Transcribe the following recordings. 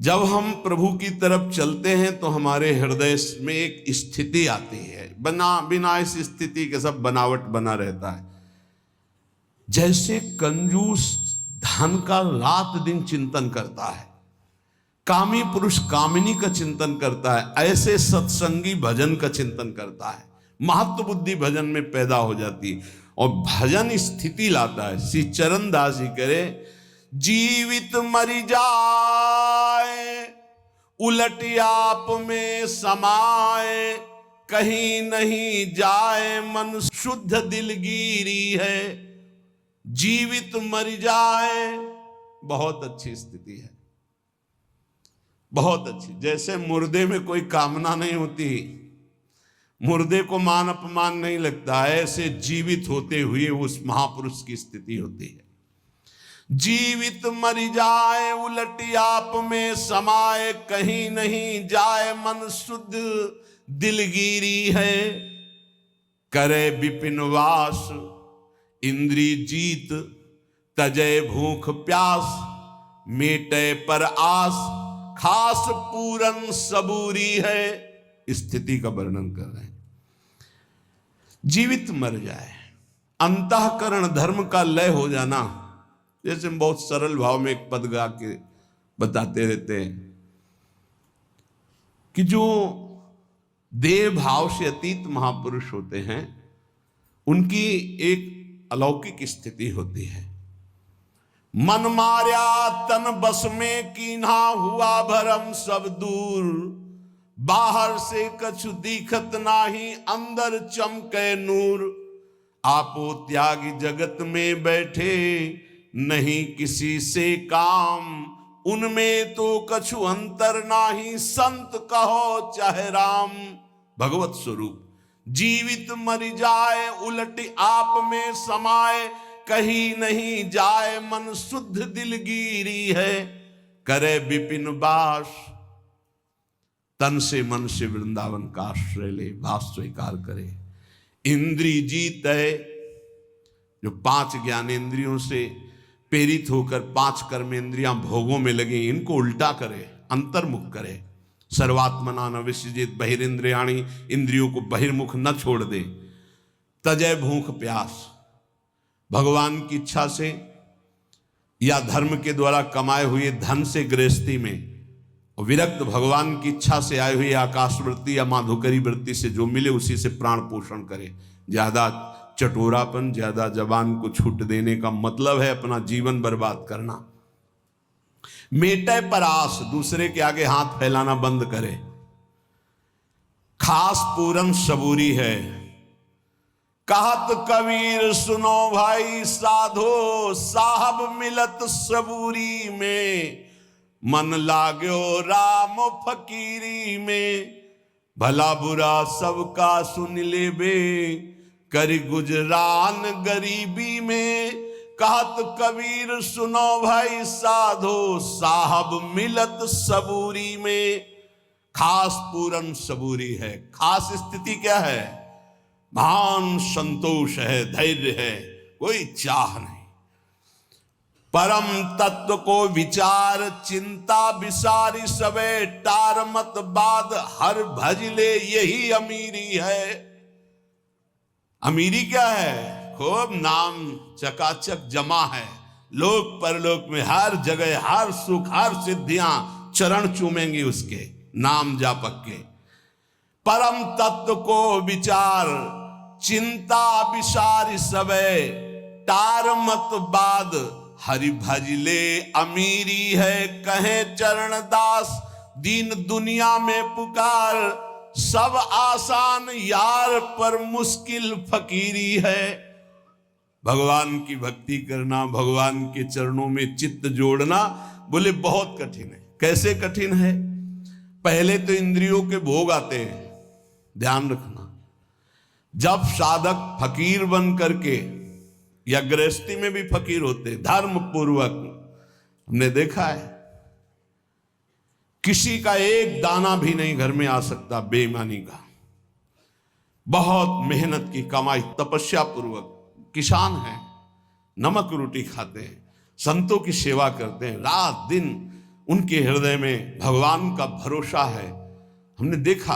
जब हम प्रभु की तरफ चलते हैं तो हमारे हृदय में एक स्थिति आती है, बिना इस स्थिति के सब बनावट बना रहता है। जैसे कंजूस धन का रात दिन चिंतन करता है, कामी पुरुष कामिनी का चिंतन करता है, ऐसे सत्संगी भजन का चिंतन करता है, महत्व बुद्धि भजन में पैदा हो जाती है और भजन स्थिति लाता है। श्री चरण दास जी करे, जीवित मरि जाए उलट आप में समाए, कहीं नहीं जाए मन शुद्ध दिलगीरी है। जीवित मरि जाए बहुत अच्छी स्थिति है, बहुत अच्छी। जैसे मुर्दे में कोई कामना नहीं होती, मुर्दे को मान अपमान नहीं लगता, ऐसे जीवित होते हुए उस महापुरुष की स्थिति होती है। जीवित मरि जाए उलट आप में समाए, कहीं नहीं जाए मन शुद्ध दिलगीरी है। करे विपिन वास इंद्री जीत, तजय भूख प्यास, मेटे पर आस, खास पूरन सबूरी है। स्थिति का वर्णन कर रहे हैं। जीवित मर जाए, अंतःकरण धर्म का लय हो जाना। जैसे हम बहुत सरल भाव में एक पद गा के बताते रहते हैं कि जो देह भाव से अतीत महापुरुष होते हैं उनकी एक अलौकिक स्थिति होती है। मन मार्या तन बस में कीन्हा, हुआ भरम सब दूर, बाहर से कछु दिखत नाही, अंदर चमके नूर। आपो त्यागी जगत में बैठे, नहीं किसी से काम, उनमें तो कछु अंतर नाही, संत कहो चाहे राम। भगवत स्वरूप जीवित मरि जाए उलट आप में समाए, कहीं नहीं जाए मन शुद्ध दिलगीरी है। करे विपिन वास, तन से मन से वृंदावन का आश्रय ले, वास स्वीकार करे। इंद्री जीत है, जो 5 ज्ञानेंद्रियों से प्रेरित होकर 5 कर्मेंद्रियां भोगों में लगी, इनको उल्टा करे, अंतर्मुख करे। सर्वात्मना न विसृजित बहिरेंद्रियाणी, इंद्रियों को बहिर्मुख न छोड़ दे। तजय भूख प्यास, भगवान की इच्छा से या धर्म के द्वारा कमाए हुए धन से गृहस्थी में, विरक्त भगवान की इच्छा से आए हुए आकाशवृत्ति या माधुकरी वृत्ति से जो मिले उसी से प्राण पोषण करे। ज्यादा चटोरापन, ज्यादा जबान को छूट देने का मतलब है अपना जीवन बर्बाद करना। मेटे पर आस, दूसरे के आगे हाथ फैलाना बंद करे। खास पूरन सबूरी है, कहत कबीर सुनो भाई साधो, साहब मिलत सबूरी में, मन लाग्यो राम फकीरी में। भला बुरा सबका सुन लेबे, करी गुजरान गरीबी में। कहत कबीर सुनो भाई साधो, साहब मिलत सबूरी में। खास पूरन सबूरी है, खास स्थिति क्या है? महान संतोष है, धैर्य है, कोई चाह नहीं। परम तत्व को विचार चिंता विसारी सबे, टार मत बाद हर भजले यही अमीरी है। अमीरी क्या है? खूब नाम चकाचक जमा है, लोक परलोक में हर जगह हर सुख हर सिद्धियां चरण चूमेंगी उसके नाम जापक के। परम तत्व को विचार चिंता विसारी सबे, टार मत बाद हरि भजले अमीरी है। कहे चरण दास दीन दुनिया में पुकार, सब आसान यार पर मुश्किल फकीरी है। भगवान की भक्ति करना, भगवान के चरणों में चित्त जोड़ना, बोले बहुत कठिन है। कैसे कठिन है? पहले तो इंद्रियों के भोग आते हैं, ध्यान रखना। जब साधक फकीर बन करके, या गृहस्थी में भी फकीर होते धर्म पूर्वक, हमने देखा है किसी का एक दाना भी नहीं घर में आ सकता बेईमानी का। बहुत मेहनत की कमाई, तपस्या पूर्वक किसान हैं, नमक रोटी खाते हैं, संतों की सेवा करते हैं, रात दिन उनके हृदय में भगवान का भरोसा है। हमने देखा,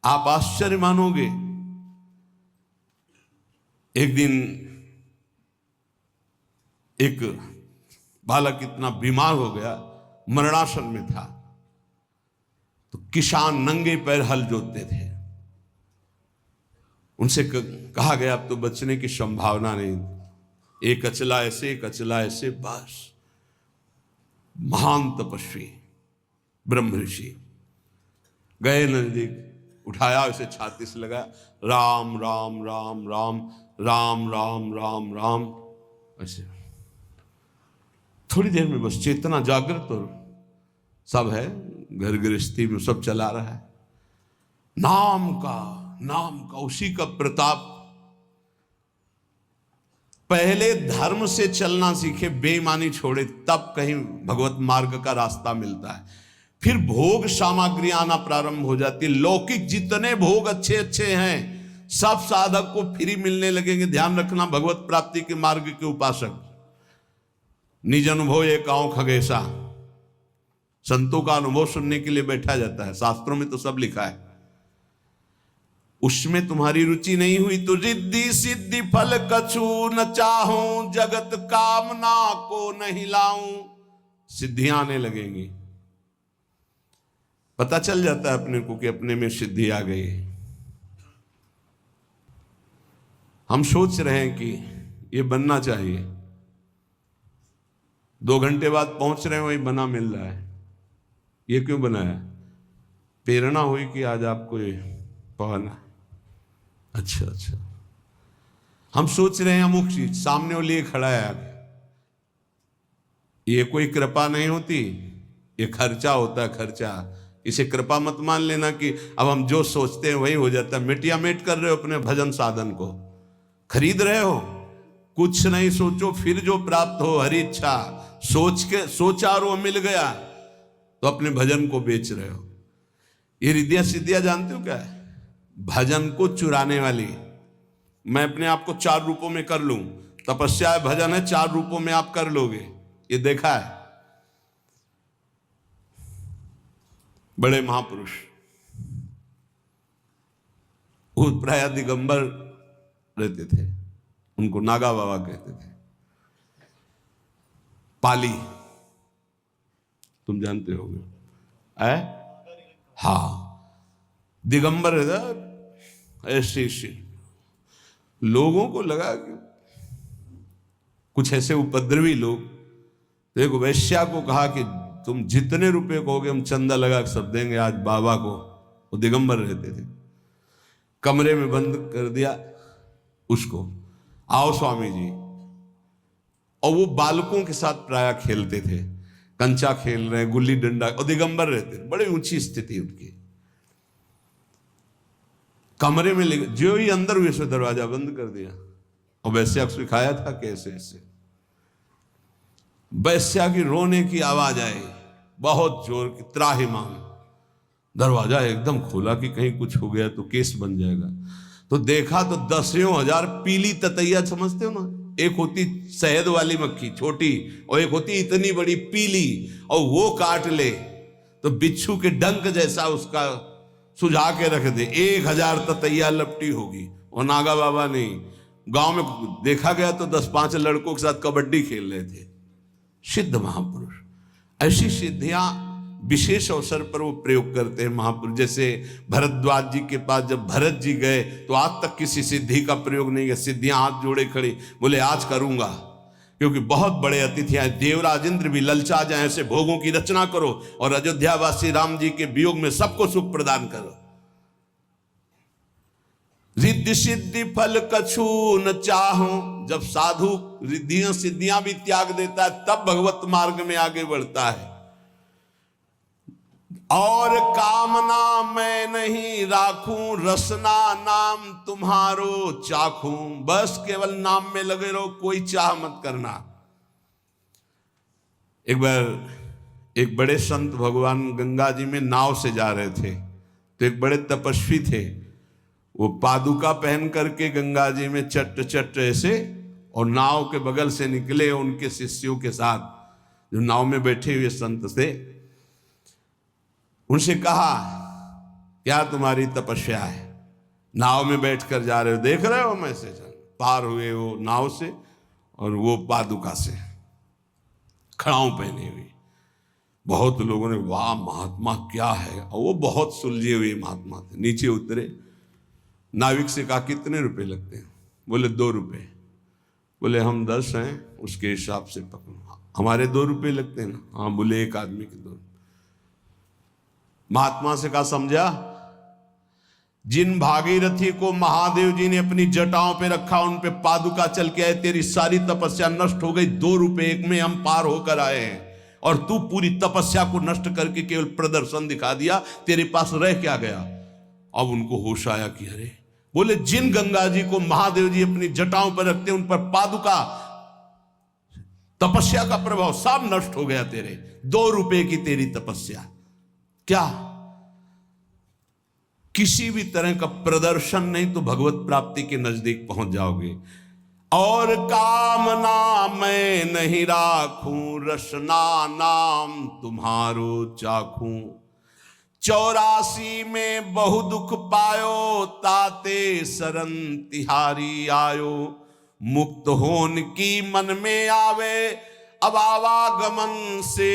आप आश्चर्य मानोगे, एक दिन एक बालक इतना बीमार हो गया, मरणासन में था, तो किसान नंगे पैर हल जोतते थे। उनसे कहा गया अब तो बचने की संभावना नहीं, एक अचला ऐसे एक अचला ऐसे, बस। महान तपस्वी ब्रह्म ऋषि गए नजदीक, उठाया, उसे छाती से लगा, राम राम राम राम राम राम राम राम, ऐसे। थोड़ी देर में बस चेतना जागृत और सब है, घर गृहस्थी में सब चला रहा है, नाम का उसी का प्रताप। पहले धर्म से चलना सीखे, बेईमानी छोड़े, तब कहीं भगवत मार्ग का रास्ता मिलता है। फिर भोग सामग्री आना प्रारंभ हो जाती है। लौकिक जितने भोग अच्छे अच्छे हैं, सब साधक को फ्री मिलने लगेंगे। ध्यान रखना, भगवत प्राप्ति के मार्ग के उपासक, निज अनुभव एक आंव खगेशा, संतों का अनुभव सुनने के लिए बैठा जाता है। शास्त्रों में तो सब लिखा है। उसमें तुम्हारी रुचि नहीं हुई तो रिद्धि सिद्धि फल कछु न चाहूं, जगत कामना को नहीं लाऊं, सिद्धियां आने लगेंगी। पता चल जाता है अपने को कि अपने में सिद्धि आ गई। हम सोच रहे हैं कि ये बनना चाहिए, 2 घंटे बाद पहुंच रहे हैं वही बना मिल रहा है। ये क्यों बना है? प्रेरणा हुई कि आज आपको ये पढ़ना। अच्छा, हम सोच रहे हैं अमुक चीज, सामने वो लिए खड़ा है आगे। ये कोई कृपा नहीं होती, ये खर्चा होता है, खर्चा। इसे कृपा मत मान लेना कि अब हम जो सोचते हैं वही हो जाता है। मिटियामेट कर रहे हो अपने भजन साधन को, खरीद रहे हो। कुछ नहीं सोचो, फिर जो प्राप्त हो हरि इच्छा, सोचा और वो मिल गया, तो अपने भजन को बेच रहे हो। ये रिद्धियां सिद्धियां जानते हो क्या है? भजन को चुराने वाली। मैं अपने आप को 4 रूपों में कर लूं, तपस्या है, भजन है, 4 रूपों में आप कर लोगे, ये देखा है। बड़े महापुरुष वो प्राय दिगंबर रहते थे, उनको नागा बाबा कहते थे। पाली तुम जानते होगे, हाँ, दिगंबर ऐसे लोगों को लगा कि कुछ ऐसे उपद्रवी लोग, तो एक वैश्या को कहा कि तुम जितने रुपए कहोगे हम चंदा लगा सब देंगे आज बाबा को। वो दिगंबर रहते थे। कमरे में बंद कर दिया उसको, आओ स्वामी जी। और वो बालकों के साथ प्राय खेलते थे, कंचा खेल रहे, गुल्ली डंडा, और दिगंबर रहते थे। बड़ी ऊंची स्थिति उनकी। कमरे में जो ही अंदर हुए सो दरवाजा बंद कर दिया। और वैश्या को सिखाया था कैसे ऐसे। वैश्या की रोने की आवाज आई, बहुत जोर की, त्राहिमाम। दरवाजा एकदम खोला कि कहीं कुछ हो गया तो केस बन जाएगा। तो देखा तो 10,000 पीली ततैया, समझते हो ना, एक होती शहद वाली मक्खी छोटी, और एक होती इतनी बड़ी पीली, और वो काट ले तो बिच्छू के डंक जैसा उसका सुझा के रख दे, 1000 ततैया लपटी होगी। और नागा बाबा नहीं, गांव में देखा गया तो 10-5 लड़कों के साथ कबड्डी खेल रहे थे। सिद्ध महापुरुष ऐसी सिद्धियां विशेष अवसर पर वो प्रयोग करते हैं महापुरुष। जैसे भरद्वाज जी के पास जब भरत जी गए तो आज तक किसी सिद्धि का प्रयोग नहीं किया। सिद्धियां हाथ जोड़े खड़ी, बोले आज करूंगा, क्योंकि बहुत बड़े अतिथि आए। देवराज इंद्र भी ललचा जाए, ऐसे भोगों की रचना करो और अयोध्यावासी राम जी के वियोग में सबको सुख प्रदान करो। रिद्धि सिद्धि फल कछु न चाहूं। जब साधु रिद्धियां सिद्धियां भी त्याग देता है, तब भगवत मार्ग में आगे बढ़ता है। और कामना मैं नहीं राखूं, रसना नाम तुम्हारो चाखूं। बस केवल नाम में लगे रहो, कोई चाह मत करना। एक बार एक बड़े संत भगवान गंगा जी में नाव से जा रहे थे, तो एक बड़े तपस्वी थे, वो पादुका पहन करके गंगा जी में चट चट ऐसे, और नाव के बगल से निकले उनके शिष्यों के साथ। जो नाव में बैठे हुए संत से, उनसे कहा क्या तुम्हारी तपस्या है, नाव में बैठकर जा रहे हो, देख रहे हो मैसेज, पार हुए वो नाव से और वो पादुका से खड़ाऊ पहने हुए। बहुत लोगों ने वाह महात्मा क्या है, और वो बहुत सुलझे हुए महात्मा थे। नीचे उतरे, नाविक से कहा कितने रुपए लगते हैं, बोले 2 रुपए। बोले हम 10 हैं, उसके हिसाब से पकड़ो, हमारे 2 रुपए लगते हैं ना, हाँ। बोले एक आदमी के 2। महात्मा से कहा समझा, जिन भागीरथी को महादेव जी ने अपनी जटाओं पे रखा, उन पे पादुका चल के आए, तेरी सारी तपस्या नष्ट हो गई, 2 रुपए एक में हम पार होकर आए हैं, और तू पूरी तपस्या को नष्ट करके केवल प्रदर्शन दिखा दिया, तेरे पास रह क्या गया। अब उनको होश आया कि अरे, बोले जिन गंगा जी को महादेव जी अपनी जटाओं पर रखते, उन पर पादुका, तपस्या का प्रभाव सब नष्ट हो गया तेरे, 2 रुपए की तेरी तपस्या। क्या किसी भी तरह का प्रदर्शन नहीं तो भगवत प्राप्ति के नजदीक पहुंच जाओगे। और कामना मैं नहीं राखूं, रसना नाम तुम्हारो चाखूं, 84 में बहु दुख पायो, ताते शरण तिहारी आयो, मुक्त होन की मन में आवे, अब आवागमन से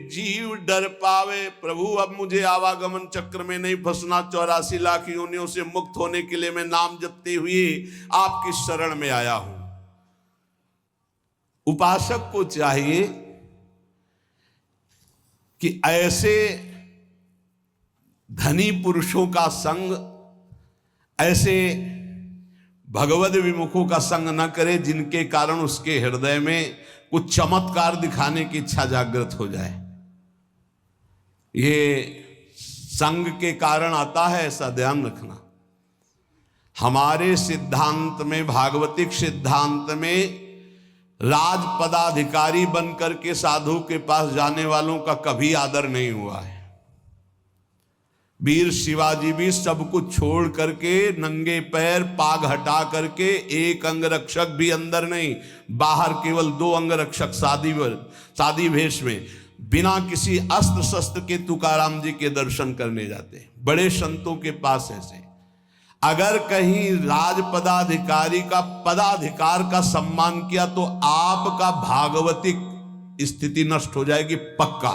जीव डर पावे। प्रभु अब मुझे आवागमन चक्र में नहीं फंसना, 84 लाख योनियों से मुक्त होने के लिए मैं नाम जपते हुए आपकी शरण में आया हूं। उपासक को चाहिए कि ऐसे धनी पुरुषों का संग, ऐसे भगवद विमुखों का संग न करे, जिनके कारण उसके हृदय में कुछ चमत्कार दिखाने की इच्छा जागृत हो जाए। ये संग के कारण आता है, ऐसा ध्यान रखना। हमारे सिद्धांत में, भागवतिक सिद्धांत में, राज पदाधिकारी बनकर के साधु के पास जाने वालों का कभी आदर नहीं हुआ है। वीर शिवाजी भी सब कुछ छोड़ करके, नंगे पैर, पाग हटा करके, एक अंगरक्षक भी अंदर नहीं, बाहर केवल 2 अंगरक्षक शादी भेष में, बिना किसी अस्त्र शस्त्र के तुकाराम जी के दर्शन करने जाते। बड़े संतों के पास ऐसे, अगर कहीं राज पदाधिकारी का पदाधिकार का सम्मान किया तो आपका भागवतिक स्थिति नष्ट हो जाएगी पक्का।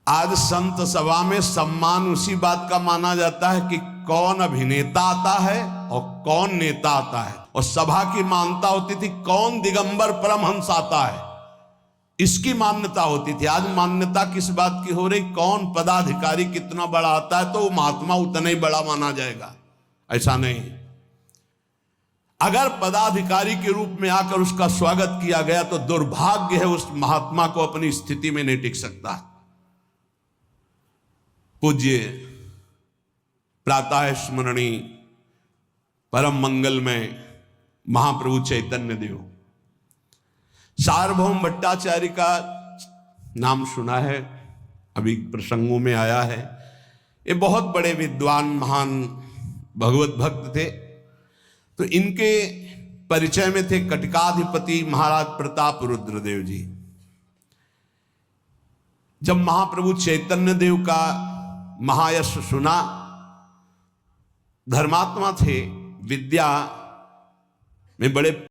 आज संत सभा में सम्मान उसी बात का माना जाता है कि कौन अभिनेता आता है और कौन नेता आता है, और सभा की मान्यता होती थी कौन दिगंबर परमहंस आता है, इसकी मान्यता होती थी। आज मान्यता किस बात की हो रही, कौन पदाधिकारी कितना बड़ा आता है तो वो महात्मा उतना ही बड़ा माना जाएगा, ऐसा नहीं। अगर पदाधिकारी के रूप में आकर उसका स्वागत किया गया तो दुर्भाग्य है, उस महात्मा को अपनी स्थिति में नहीं टिक सकता। पूज्य प्रातः स्मरणी परम मंगल में महाप्रभु चैतन्य देव, सार्वभौम भट्टाचार्य का नाम सुना है, अभी प्रसंगों में आया है। ये बहुत बड़े विद्वान महान भगवत भक्त थे। तो इनके परिचय में थे कटकाधिपति महाराज प्रताप रुद्रदेव जी। जब महाप्रभु चैतन्य देव का महायश सुना, धर्मात्मा थे, विद्या में बड़े